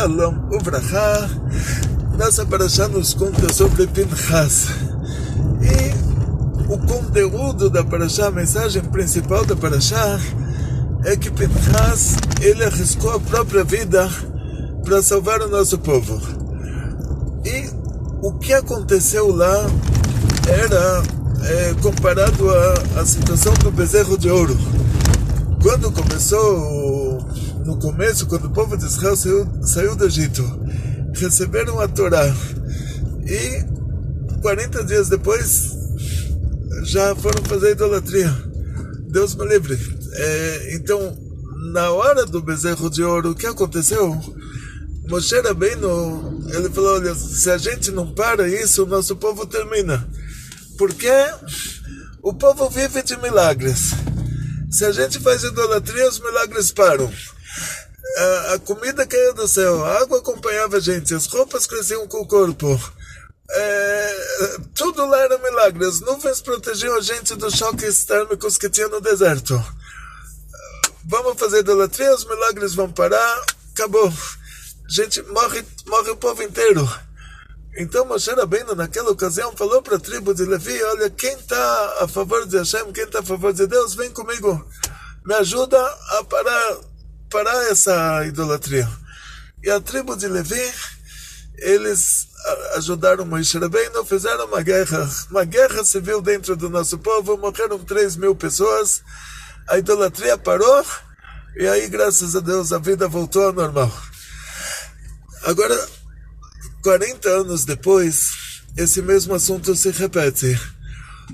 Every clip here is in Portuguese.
Shalom Uvrachá. Nossa Parashá nos conta sobre Pinchas. E o conteúdo da Parashá, a mensagem principal da Parashá, é que Pinchas, ele arriscou a própria vida para salvar o nosso povo. E o que aconteceu lá era comparado à situação do bezerro de ouro. Quando no começo, quando o povo de Israel saiu do Egito, receberam a Torá, e 40 dias depois já foram fazer idolatria. Deus me livre. Então, na hora do bezerro de ouro, o que aconteceu? Moshe Rabbeinu, ele falou: olha, se a gente não para isso, o nosso povo termina. Porque o povo vive de milagres. Se a gente faz idolatria, os milagres param. A comida caía do céu, a água acompanhava a gente, as roupas cresciam com o corpo. Tudo lá era milagre. As nuvens protegiam a gente dos choques térmicos que tinha no deserto. Vamos fazer idolatria, os milagres vão parar, acabou. Gente, morre o povo inteiro. Então Moshe Rabbeinu naquela ocasião falou para a tribo de Levi: olha, quem está a favor de Hashem, quem está a favor de Deus, vem comigo, me ajuda a parar essa idolatria. E a tribo de Levi, eles ajudaram Moshe Rabbeinu, fizeram uma guerra civil dentro do nosso povo, morreram 3.000 pessoas, a idolatria parou, e aí, graças a Deus, a vida voltou ao normal. Agora, 40 anos depois, esse mesmo assunto se repete.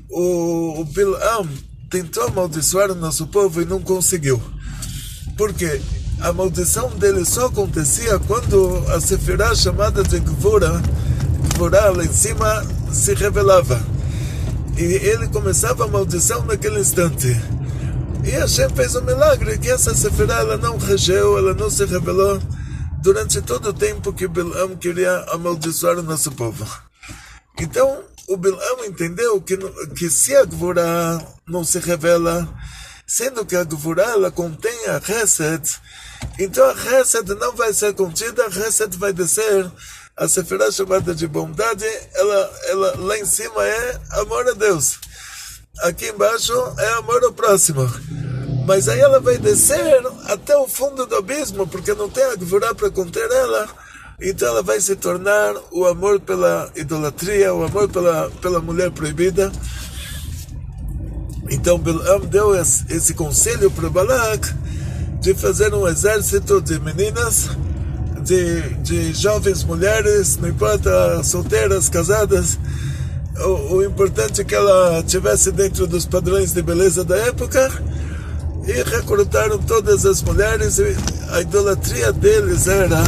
O Bilam tentou amaldiçoar o nosso povo e não conseguiu. Por quê? A maldição dele só acontecia quando a Sefirá chamada de Gvorá lá em cima, se revelava. E ele começava a maldição naquele instante. E Hashem fez um milagre, que essa Sefirá ela não regeu, ela não se revelou durante todo o tempo que Bilam queria amaldiçoar o nosso povo. Então, o Bilam entendeu que se a Gvorá não se revela, sendo que a Gvorá ela contém a Chesed, então a Chesed não vai ser contida, a Chesed vai descer, a Sefirá chamada de bondade, ela lá em cima é amor a Deus, aqui embaixo é amor ao próximo. Mas aí ela vai descer até o fundo do abismo, porque não tem a Gvorá para conter ela. Então ela vai se tornar o amor pela idolatria, o amor pela mulher proibida. Então Bilam deu esse conselho para Balak de fazer um exército de meninas, de jovens mulheres, não importa, solteiras, casadas. O importante é que ela estivesse dentro dos padrões de beleza da época. E recrutaram todas as mulheres, e a idolatria deles era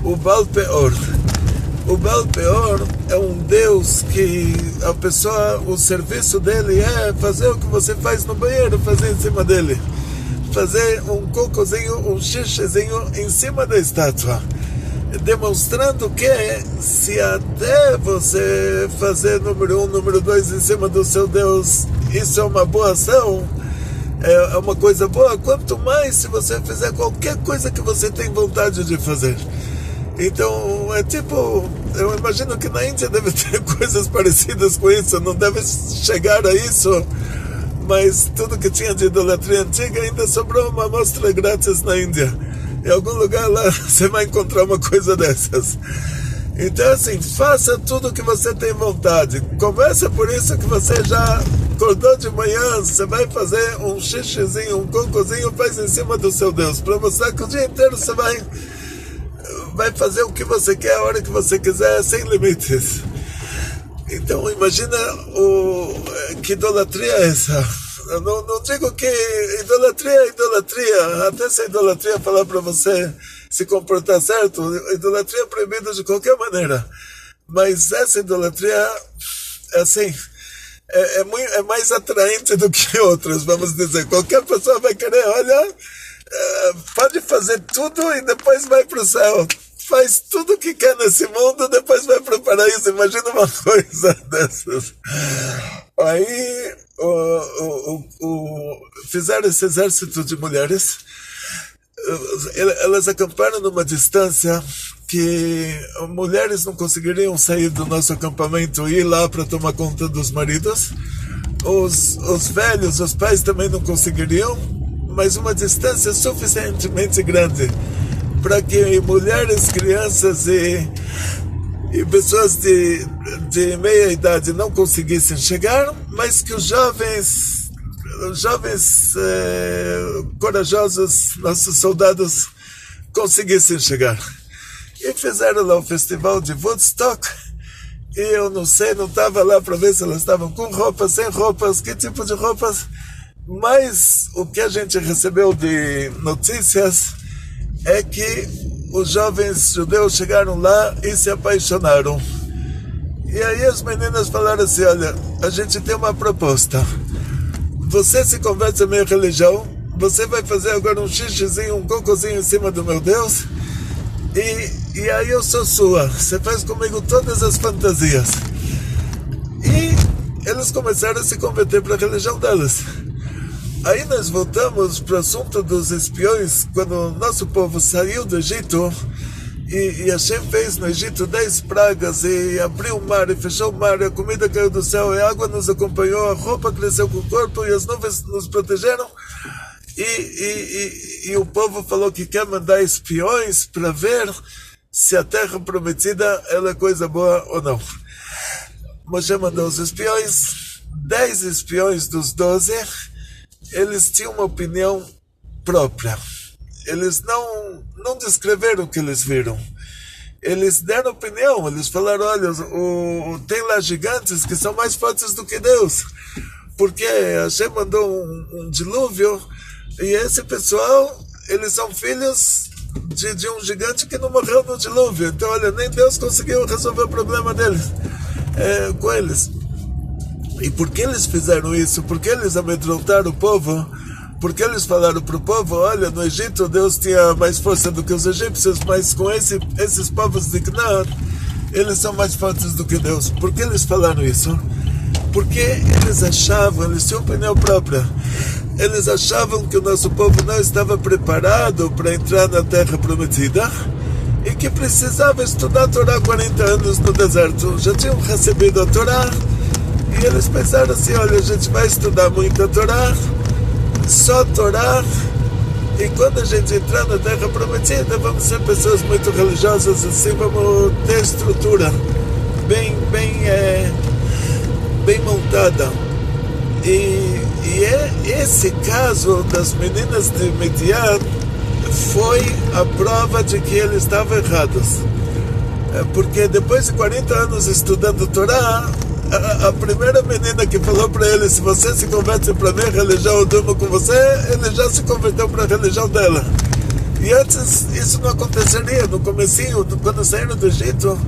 o Baal Peor. O Baal Peor é um deus que o serviço dele é fazer o que você faz no banheiro, fazer em cima dele. Fazer um cocôzinho, um xixizinho em cima da estátua. Demonstrando que se até você fazer número 1, número 2 em cima do seu deus, isso é uma boa ação, é uma coisa boa, quanto mais se você fizer qualquer coisa que você tem vontade de fazer. Então, eu imagino que na Índia deve ter coisas parecidas com isso, não deve chegar a isso, mas tudo que tinha de idolatria antiga ainda sobrou uma amostra grátis na Índia. Em algum lugar lá você vai encontrar uma coisa dessas. Então, assim, faça tudo o que você tem vontade. Começa por isso que você já acordou de manhã, você vai fazer um xixizinho, um cocôzinho, faz em cima do seu Deus, para mostrar que o dia inteiro você vai fazer o que você quer, a hora que você quiser, sem limites. Então, imagina que idolatria é essa. Eu não digo que idolatria é idolatria, até se a idolatria falar para você se comportar certo, idolatria é proibida de qualquer maneira. Mas essa idolatria é assim, é mais atraente do que outras, vamos dizer. Qualquer pessoa vai querer, olha, pode fazer tudo e depois vai para o céu. Faz tudo o que quer nesse mundo, depois vai para o paraíso. Imagina uma coisa dessas. Aí fizeram esse exército de mulheres. elas acamparam numa distância que mulheres não conseguiriam sair do nosso acampamento e ir lá para tomar conta dos maridos. Os velhos, os pais também não conseguiriam, mas uma distância suficientemente grande para que mulheres, crianças e pessoas de meia idade não conseguissem chegar, mas que os jovens corajosos, nossos soldados, conseguissem chegar. E fizeram lá o festival de Woodstock, e eu não sei, não estava lá para ver se elas estavam com roupas, sem roupas, que tipo de roupas, mas o que a gente recebeu de notícias é que os jovens judeus chegaram lá e se apaixonaram. E aí as meninas falaram assim, olha, a gente tem uma proposta. Você se converte à minha religião, você vai fazer agora um xixizinho, um cocôzinho em cima do meu Deus, e aí eu sou sua. Você faz comigo todas as fantasias. E eles começaram a se converter para a religião delas. Aí nós voltamos para o assunto dos espiões, quando o nosso povo saiu do Egito, e Hashem fez no Egito 10 pragas, e abriu o mar, e fechou o mar, e a comida caiu do céu, e a água nos acompanhou, a roupa cresceu com o corpo, e as nuvens nos protegeram, e o povo falou que quer mandar espiões para ver se a terra prometida ela é coisa boa ou não. Moshe mandou os espiões, 10 espiões dos 12, eles tinham uma opinião própria. Eles não descreveram o que eles viram. Eles deram opinião, eles falaram, olha, tem lá gigantes que são mais fortes do que Deus. Porque Hashem mandou um dilúvio, e esse pessoal, eles são filhos de um gigante que não morreu no dilúvio. Então, olha, nem Deus conseguiu resolver o problema deles, com eles. E por que eles fizeram isso? Por que eles amedrontaram o povo? Porque eles falaram para o povo, olha, no Egito Deus tinha mais força do que os egípcios, mas com esses povos de Canaã, eles são mais fortes do que Deus. Por que eles falaram isso? Porque eles achavam, eles tinham opinião própria, eles achavam que o nosso povo não estava preparado para entrar na terra prometida e que precisava estudar a Torá 40 anos no deserto. Já tinham recebido a Torá e eles pensaram assim, olha, a gente vai estudar muito a Torá, só Torá, e quando a gente entrar na terra prometida vamos ser pessoas muito religiosas, assim vamos ter estrutura bem montada. E esse caso das meninas de Midian foi a prova de que eles estavam errados, porque depois de 40 anos estudando Torá, a primeira menina que falou para ele, se você se converte para a minha religião, eu durmo com você, ele já se converteu para a religião dela. E antes isso não aconteceria, no comecinho, quando saíram do Egito,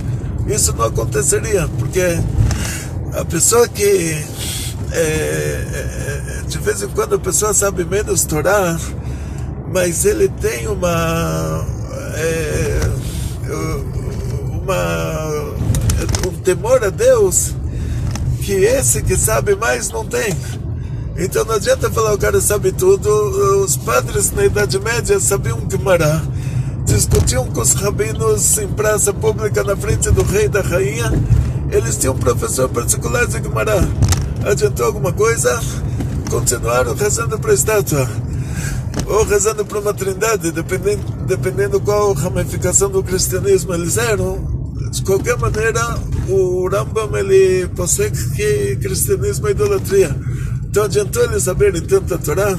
isso não aconteceria, porque a pessoa que de vez em quando a pessoa sabe menos Torá, mas ele tem um temor a Deus que esse que sabe mais não tem. Então não adianta falar o cara sabe tudo. Os padres na Idade Média sabiam Gemara, discutiam com os rabinos em praça pública na frente do rei e da rainha. Eles tinham um professor particular de Gemara. Adiantou alguma coisa, continuaram rezando para a estátua ou rezando para uma trindade, dependendo qual ramificação do cristianismo eles eram. De qualquer maneira, o Rambam ele possui que cristianismo é idolatria. Então adiantou eles saberem tanta Torá.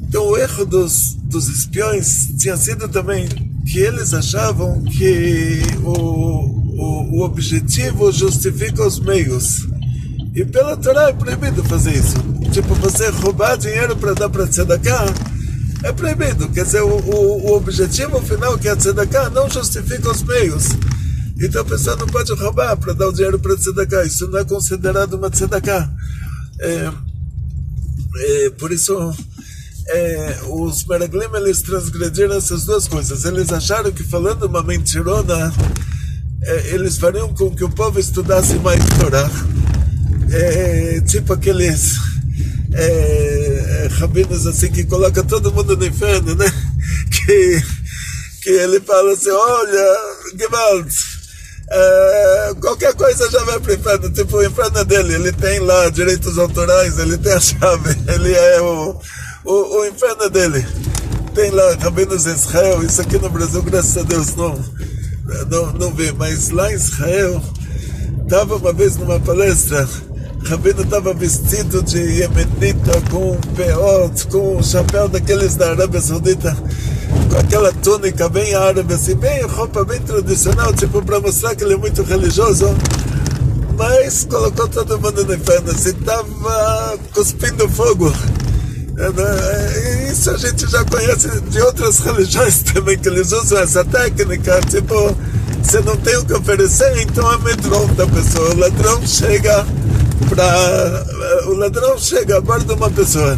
Então o erro dos espiões tinha sido também que eles achavam que o objetivo justifica os meios. E pela Torá é proibido fazer isso. Tipo, você roubar dinheiro para dar para tzedakah é proibido. Quer dizer, o objetivo final, que é a tzedakah, não justifica os meios. Então a pessoa não pode roubar para dar o dinheiro para tzedakah. Isso não é considerado uma tzedakah. Por isso, os meraglim, eles transgrediram essas duas coisas. Eles acharam que falando uma mentirona, eles fariam com que o povo estudasse mais Torá. Tipo aqueles rabinos assim que colocam todo mundo no inferno, né? que ele fala assim, olha, Gewalt, qualquer coisa já vai para o inferno. Tipo, o inferno dele, ele tem lá direitos autorais, ele tem a chave, ele é o inferno dele. Tem lá Rabinos Israel, isso aqui no Brasil, graças a Deus, não vê, mas lá em Israel, estava uma vez numa palestra, Rabino estava vestido de Yemenita, com um peote, com um chapéu daqueles da Arábia Saudita, com aquela túnica bem árabe, assim, bem roupa bem tradicional, tipo para mostrar que ele é muito religioso, mas colocou todo mundo no inferno, assim, estava cuspindo fogo. Isso a gente já conhece de outras religiões também, que eles usam essa técnica, tipo, você não tem o que oferecer, então amedronta a pessoa. O ladrão chega a bordo de uma pessoa.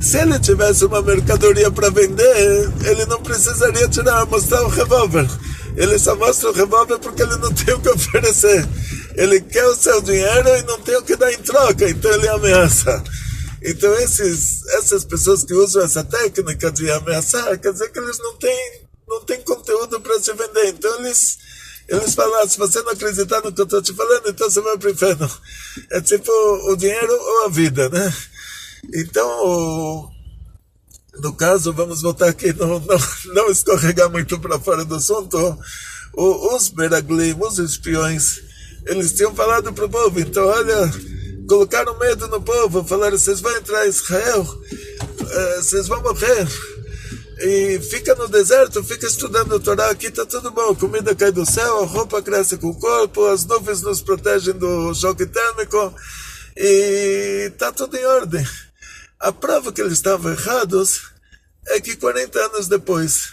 Se ele tivesse uma mercadoria para vender, ele não precisaria mostrar o revólver. Ele só mostra o revólver porque ele não tem o que oferecer. Ele quer o seu dinheiro e não tem o que dar em troca, então ele ameaça. Então essas pessoas que usam essa técnica de ameaçar, quer dizer que eles não têm conteúdo para se vender. Então eles falam, se você não acreditar no que eu estou te falando, então você vai para o inferno. É tipo o dinheiro ou a vida, né? Então, no caso, vamos voltar aqui, não escorregar muito para fora do assunto. Os Meraglim, os espiões, eles tinham falado para o povo, então olha, colocaram medo no povo, falaram, vocês vão entrar em Israel, vocês vão morrer. E fica no deserto, fica estudando a Torá, aqui está tudo bom, a comida cai do céu, a roupa cresce com o corpo, as nuvens nos protegem do choque térmico, e está tudo em ordem. A prova que eles estavam errados é que 40 anos depois,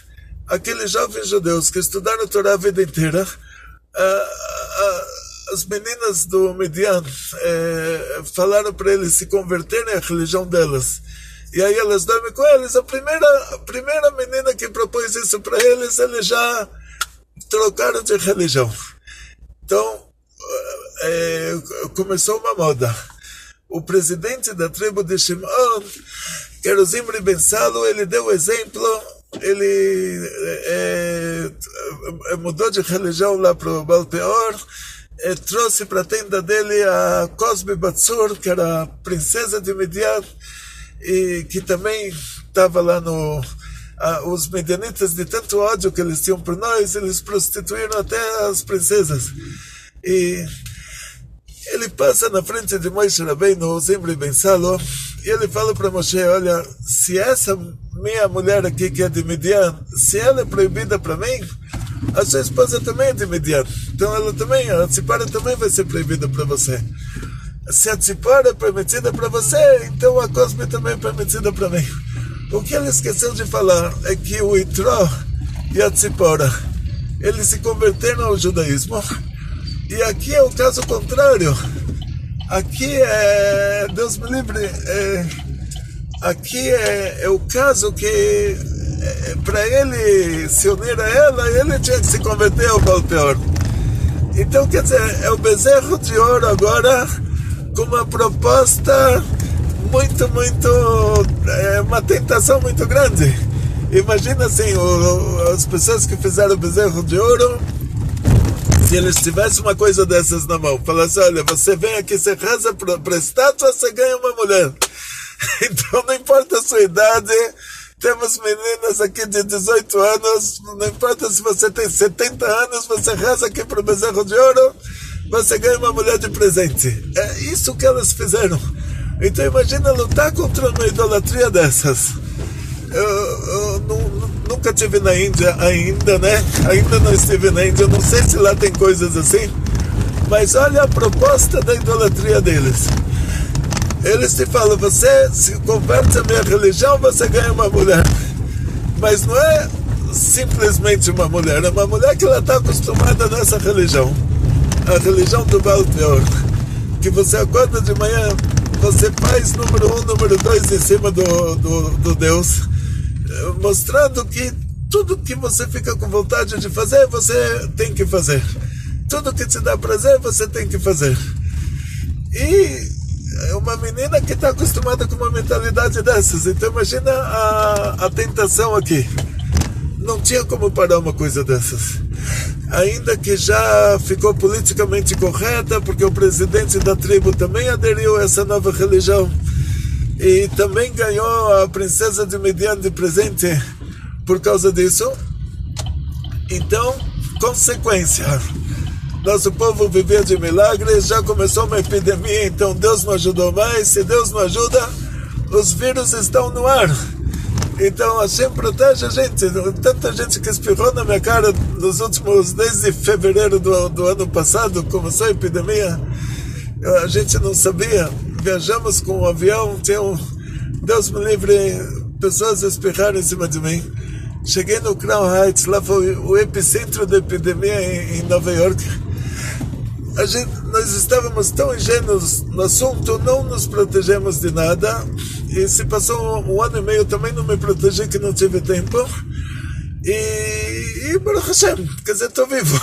aqueles jovens judeus que estudaram a Torá a vida inteira, as meninas do Midian falaram para eles se converterem à religião delas. E aí elas dormem com eles. A primeira menina que propôs isso para eles já trocaram de religião. Então, começou uma moda. O presidente da tribo de Shimon, que era o Zimri Ben Salo, ele deu o exemplo, ele mudou de religião lá para o Baal Peor, trouxe para a tenda dele a Cosbi Batsur, que era a princesa de Midian, e que também estava lá os medianitas, de tanto ódio que eles tinham por nós, eles prostituíram até as princesas. E ele passa na frente de Moshe Rabbeinu, Zimri Ben Salo, e ele fala para Moshe, olha, se essa minha mulher aqui que é de Midian, se ela é proibida para mim, a sua esposa também é de Midian, então a Tzipora também vai ser proibida para você. Se a Tzipora é permitida para você, então a Cosme também é permitida para mim. O que ele esqueceu de falar é que o Itró e a Tzipora, eles se converteram ao judaísmo. E aqui é o caso contrário. Aqui Deus me livre, aqui é o caso que para ele se unir a ela, ele tinha que se converter ao Baal Peor. Então, quer dizer, é o bezerro de ouro agora, com uma proposta muito, uma tentação muito grande. Imagina assim, as pessoas que fizeram o bezerro de ouro, se eles tivessem uma coisa dessas na mão, falassem, olha, você vem aqui, você reza para a estátua, você ganha uma mulher. Então não importa a sua idade, temos meninas aqui de 18 anos, não importa se você tem 70 anos, você reza aqui para o bezerro de ouro, você ganha uma mulher de presente. É isso que elas fizeram. Então imagina lutar contra uma idolatria dessas. Eu nunca estive na Índia ainda, né? Ainda não estive na Índia, eu não sei se lá tem coisas assim, mas olha a proposta da idolatria deles. Eles te falam, você se converte à minha religião, você ganha uma mulher. Mas não é simplesmente uma mulher, é uma mulher que ela está acostumada nessa religião. A religião do Baal Peor. Que você acorda de manhã, você faz número 1, número 2 em cima do Deus, mostrando que tudo que você fica com vontade de fazer, você tem que fazer. Tudo que te dá prazer, você tem que fazer. E é uma menina que está acostumada com uma mentalidade dessas. Então imagina a tentação aqui. não tinha como parar uma coisa dessas. Ainda que já ficou politicamente correta, porque o presidente da tribo também aderiu a essa nova religião e também ganhou a princesa de Midian de presente por causa disso. Então, consequência, nosso povo vivia de milagres, já começou uma epidemia, então Deus não ajudou mais. Se Deus não ajuda, os vírus estão no ar. Então Hashem protege a gente. Tanta gente que espirrou na minha cara nos últimos, desde fevereiro do ano passado, começou a epidemia, a gente não sabia. Viajamos com um avião, Deus me livre, pessoas espirraram em cima de mim. Cheguei no Crown Heights, lá foi o epicentro da epidemia em Nova York. Nós estávamos tão ingênuos no assunto, não nos protegemos de nada. E se passou um ano e meio, também não me protegi, que não tive tempo. E Baruch Hashem, quer dizer, estou vivo.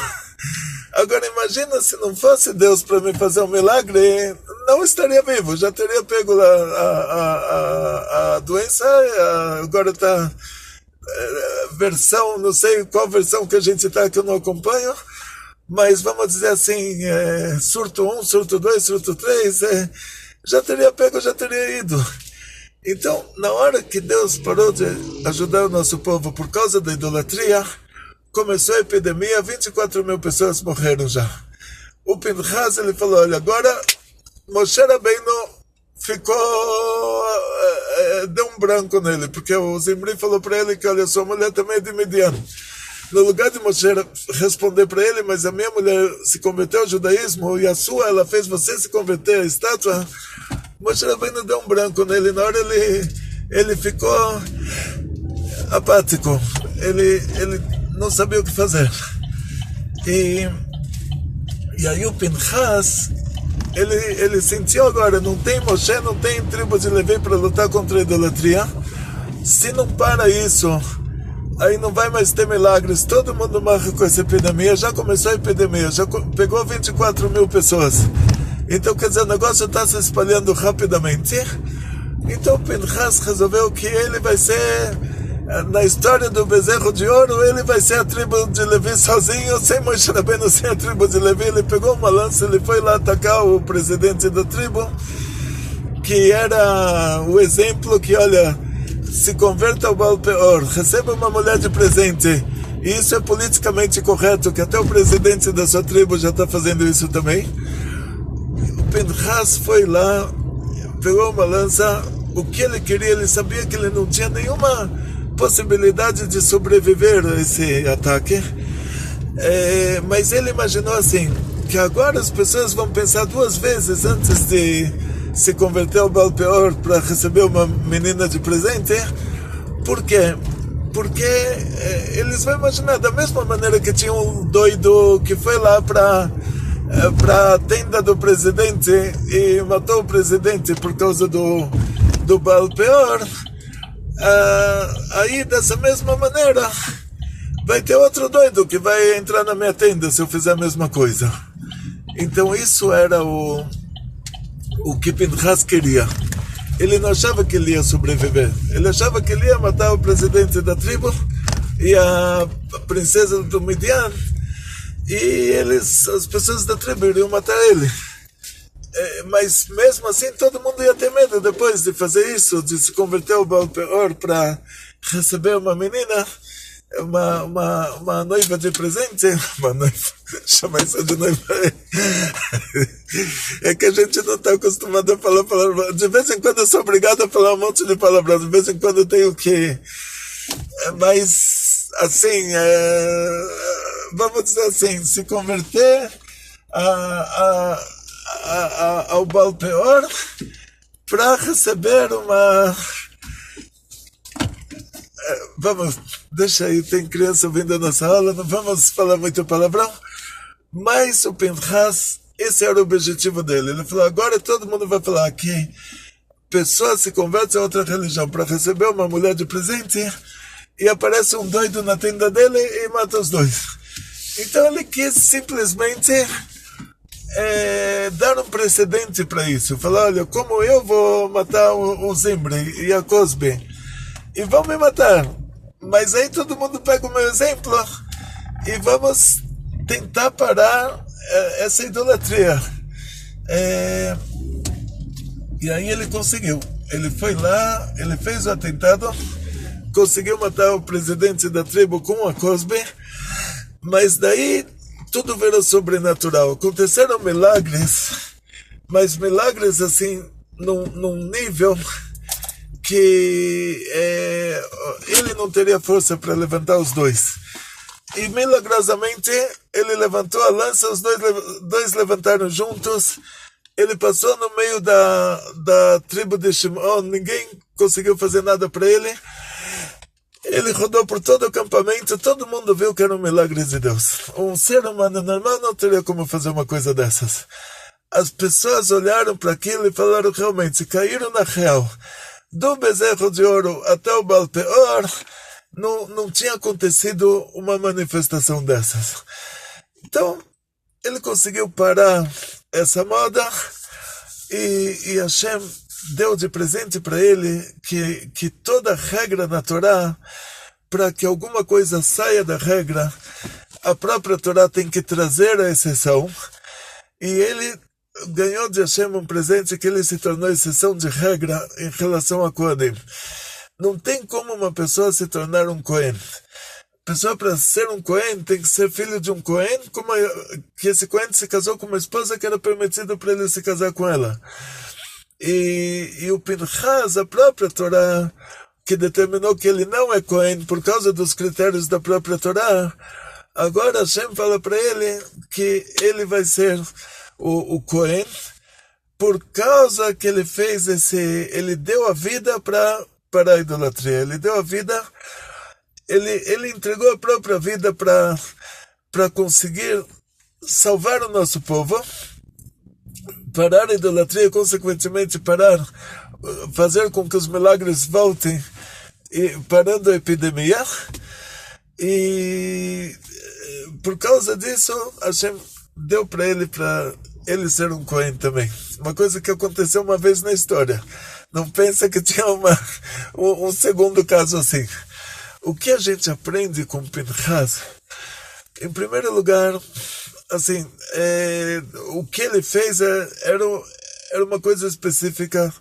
Agora imagina se não fosse Deus para me fazer um milagre, não estaria vivo, já teria pego a doença, agora está versão, não sei qual versão que a gente está, que eu não acompanho, mas vamos dizer assim, surto 1, surto 2, surto 3, já teria pego, já teria ido. Então, na hora que Deus parou de ajudar o nosso povo por causa da idolatria, começou a epidemia, 24 mil pessoas morreram já. O Pinchas, ele falou, olha, agora Moshe Rabbeinu deu um branco nele, porque o Zimri falou para ele que, olha, sua mulher também é de Midian. No lugar de Moshe responder para ele, mas a minha mulher se converteu ao judaísmo e a sua, ela fez você se converter à estátua, Moshe Rabbeinu deu um branco nele. Na hora ele ficou apático, ele não sabia o que fazer. E aí o Pinchas, ele sentiu agora, não tem Moshe, não tem tribo de Levi para lutar contra a idolatria. Se não para isso, aí não vai mais ter milagres. Todo mundo morre com essa epidemia. Já começou a epidemia, já pegou 24 mil pessoas. Então, quer dizer, o negócio está se espalhando rapidamente. Então o Pinchas resolveu que ele vai ser, na história do bezerro de ouro, ele vai ser a tribo de Levi sozinho, sem Moshe Rabbeinu, sem a tribo de Levi. Ele pegou uma lança, ele foi lá atacar o presidente da tribo, que era o exemplo que, olha, se converta ao Baal Peor, receba uma mulher de presente. E isso é politicamente correto, que até o presidente da sua tribo já está fazendo isso também. O Pinchas foi lá, pegou uma lança, o que ele queria, ele sabia que ele não tinha nenhuma possibilidade de sobreviver a esse ataque, mas ele imaginou assim, que agora as pessoas vão pensar duas vezes antes de se converter ao Baal Peor para receber uma menina de presente. Por quê? Porque eles vão imaginar, da mesma maneira que tinha um doido que foi lá para a tenda do presidente e matou o presidente por causa do Baal Peor, aí dessa mesma maneira vai ter outro doido que vai entrar na minha tenda se eu fizer a mesma coisa. Então isso era o que Pinchas queria. Ele não achava que ele ia sobreviver, ele achava que ele ia matar o presidente da tribo e a princesa do Midian, e as pessoas da tribo iriam matar ele. Mas mesmo assim todo mundo ia ter medo depois de fazer isso, de se converter ao Baal Peor para receber uma menina, uma noiva de presente, uma noiva, chama isso de noiva. É que a gente não está acostumado a falar palavrão. De vez em quando eu sou obrigado a falar um monte de palavrão, de vez em quando eu tenho que... Mas, assim, vamos dizer assim, se converter ao Baal Peor para receber uma... Vamos, deixa aí, tem criança ouvindo a nossa aula, não vamos falar muito palavrão, mas o Pinchas, esse era o objetivo dele. Ele falou, agora todo mundo vai falar que pessoas se convertem a outra religião para receber uma mulher de presente, e aparece um doido na tenda dele e mata os dois. Então ele quis simplesmente dar um precedente para isso. Falar, olha, como eu vou matar o Zimri e a Cosbe, e vão me matar, Mas aí todo mundo pega o meu exemplo e vamos tentar parar essa idolatria. E aí ele conseguiu. Ele foi lá, ele fez o atentado, conseguiu matar o presidente da tribo com a Cosbe, mas daí tudo virou sobrenatural. Aconteceram milagres, mas milagres assim, num nível que ele não teria força para levantar os dois. E milagrosamente ele levantou a lança, os dois levantaram juntos. Ele passou no meio da tribo de Shimon, ninguém conseguiu fazer nada para ele. Ele rodou por todo o acampamento, todo mundo viu que era um milagre de Deus. Um ser humano normal não teria como fazer uma coisa dessas. As pessoas olharam para aquilo e falaram realmente, caíram na real. Do bezerro de ouro até o Baal Peor, não tinha acontecido uma manifestação dessas. Então, ele conseguiu parar essa moda e Hashem deu de presente para ele que toda regra na Torá, para que alguma coisa saia da regra, a própria Torá tem que trazer a exceção, e ele ganhou de Hashem um presente que ele se tornou exceção de regra em relação a Kohanim. Não tem como uma pessoa se tornar um Kohen. A pessoa, para ser um Kohen, tem que ser filho de um Kohen, que esse Kohen se casou com uma esposa que era permitido para ele se casar com ela. E o Pinchas, a própria Torá, que determinou que ele não é Kohen por causa dos critérios da própria Torá, agora Hashem fala para ele que ele vai ser o Kohen por causa que ele fez ele deu a vida para a idolatria, ele deu a vida, ele entregou a própria vida para conseguir salvar o nosso povo, parar a idolatria e, consequentemente, fazer com que os milagres voltem, parando a epidemia. E por causa disso, Hashem deu para ele ser um Kohen também. Uma coisa que aconteceu uma vez na história. Não pensa que tinha um segundo caso assim. O que a gente aprende com Pinchas? Em primeiro lugar, assim, o que ele fez era uma coisa específica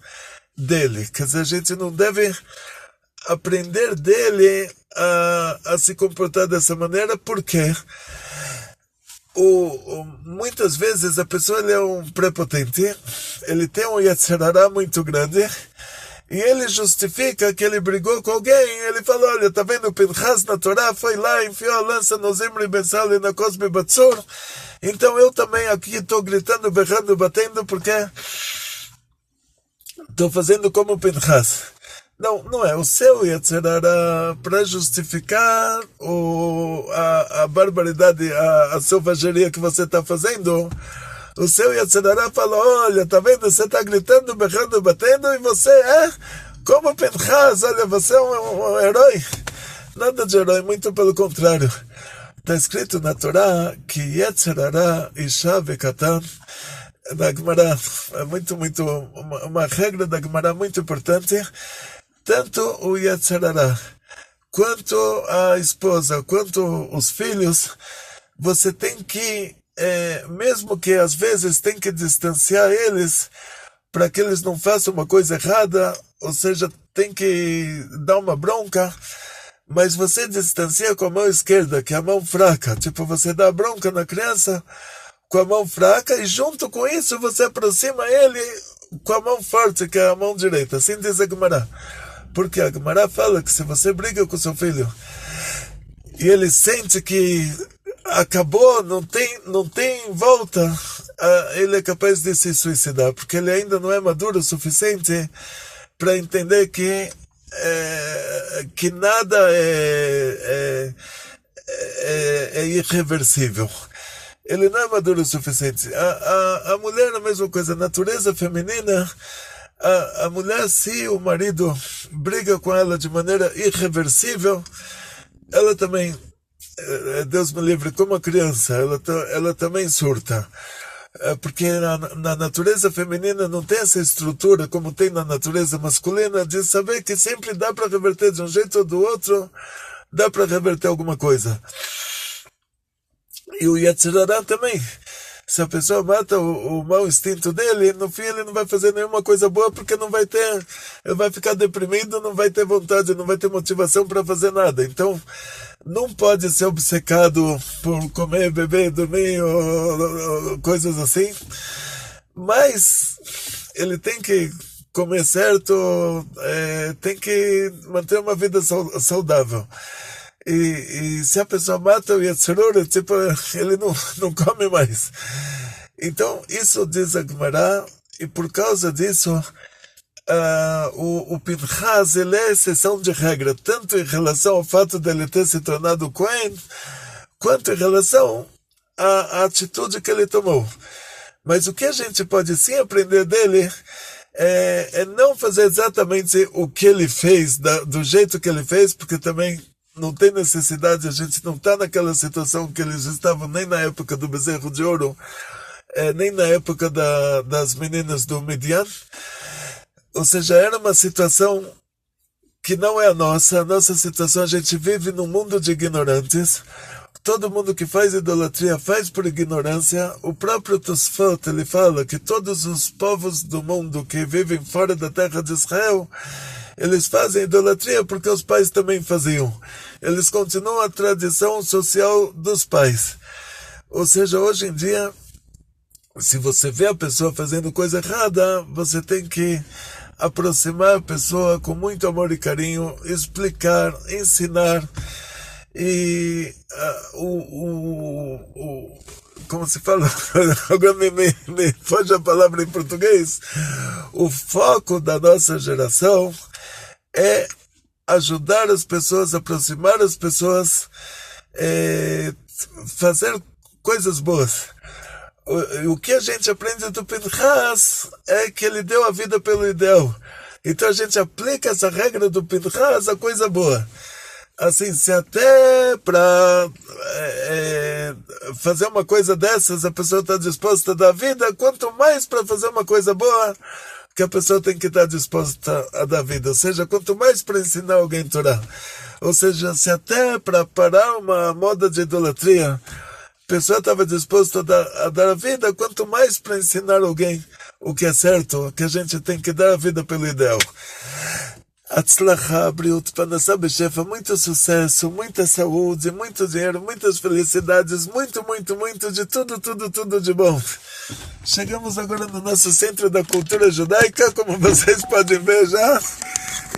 dele. Quer dizer, a gente não deve aprender dele a se comportar dessa maneira, porque muitas vezes a pessoa ele é um prepotente, ele tem um Yetzer Hara muito grande, e ele justifica que ele brigou com alguém. Ele fala, olha, tá vendo, o Pinchas na Torá foi lá, enfiou a lança no Zimri Ben Sali na Cosme Batzur, então eu também aqui estou gritando, berrando, batendo, porque estou fazendo como o Pinchas. Não é o seu Yetzer Hara para justificar a barbaridade, a selvageria que você está fazendo. O seu Yetzer Hara fala, olha, tá vendo, você está gritando, berrando, batendo, e você é como Pinchas, olha, você é um herói. Nada de herói, muito pelo contrário. Está escrito na Torá que Yetzer Hara Isha Vekatan, da Gemara, uma regra da Gemara muito importante. Tanto o Yetzer Hara, quanto a esposa, quanto os filhos, você tem que, mesmo que às vezes tem que distanciar eles, para que eles não façam uma coisa errada, ou seja, tem que dar uma bronca, mas você distancia com a mão esquerda, que é a mão fraca. Tipo, você dá bronca na criança com a mão fraca, e junto com isso você aproxima ele com a mão forte, que é a mão direita. Assim diz a Gemara. Porque a Gemara fala que se você briga com seu filho e ele sente que acabou, não tem volta, ele é capaz de se suicidar, porque ele ainda não é maduro o suficiente para entender que nada é irreversível. Ele não é maduro o suficiente. A mulher é a mesma coisa, a natureza feminina. A mulher, se o marido briga com ela de maneira irreversível, ela também, Deus me livre, como a criança, ela também surta. Porque na natureza feminina não tem essa estrutura como tem na natureza masculina, de saber que sempre dá para reverter de um jeito ou do outro dá para reverter alguma coisa. E o Yetzer Hara também. Se a pessoa mata o mau instinto dele, no fim ele não vai fazer nenhuma coisa boa, porque ele vai ficar deprimido, não vai ter vontade, não vai ter motivação para fazer nada. Então, não pode ser obcecado por comer, beber, dormir, ou coisas assim. Mas ele tem que comer certo, tem que manter uma vida saudável. E se a pessoa mata o Yetzer Hara, tipo, ele não come mais. Então, isso diz a Gemara, e por causa disso, o Pinchas, ele é exceção de regra, tanto em relação ao fato de ele ter se tornado Cohen, quanto em relação à atitude que ele tomou. Mas o que a gente pode sim aprender dele é não fazer exatamente o que ele fez, do jeito que ele fez, porque também não tem necessidade, a gente não está naquela situação que eles estavam nem na época do bezerro de ouro, nem na época das meninas do Midian. Ou seja, era uma situação que não é a nossa situação, a gente vive num mundo de ignorantes, todo mundo que faz idolatria faz por ignorância. O próprio Tosfot, ele fala que todos os povos do mundo que vivem fora da terra de Israel, eles fazem idolatria porque os pais também faziam. Eles continuam a tradição social dos pais. Ou seja, hoje em dia, se você vê a pessoa fazendo coisa errada, você tem que aproximar a pessoa com muito amor e carinho, explicar, ensinar. E como se fala, agora me foge a palavra em português, o foco da nossa geração é ajudar as pessoas, aproximar as pessoas, fazer coisas boas. O que a gente aprende do Pinchas é que ele deu a vida pelo ideal. Então a gente aplica essa regra do Pinchas a coisa boa. Assim, se até para fazer uma coisa dessas a pessoa está disposta a dar vida, quanto mais para fazer uma coisa boa que a pessoa tem que estar disposta a dar vida. Ou seja, quanto mais para ensinar alguém Torá. Ou seja, se até para parar uma moda de idolatria a pessoa estava disposta a dar a vida, quanto mais para ensinar alguém o que é certo, que a gente tem que dar a vida pelo ideal. Atzlacha, Briut, Panasá Bechefa, muito sucesso, muita saúde, muito dinheiro, muitas felicidades, muito de tudo de bom. Chegamos agora no nosso Centro da Cultura Judaica, como vocês podem ver já,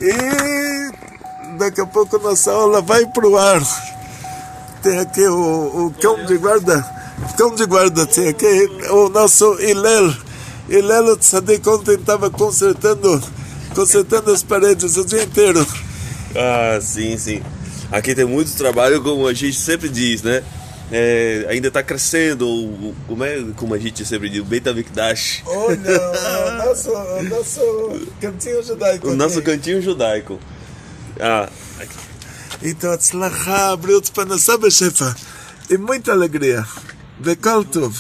e daqui a pouco nossa aula vai pro ar. Tem aqui o cão de guarda, tem aqui o nosso Hillel Tzadik, ontem estava consertando as paredes o dia inteiro. Ah, sim. Aqui tem muito trabalho, como a gente sempre diz, né? Ainda está crescendo, como a gente sempre diz, o Beit HaMikdash. Olha, o nosso cantinho judaico. O nosso cantinho judaico. Então, Atzlacha, Briut, Panasá Bechefa. E muita alegria. Vekol Tov.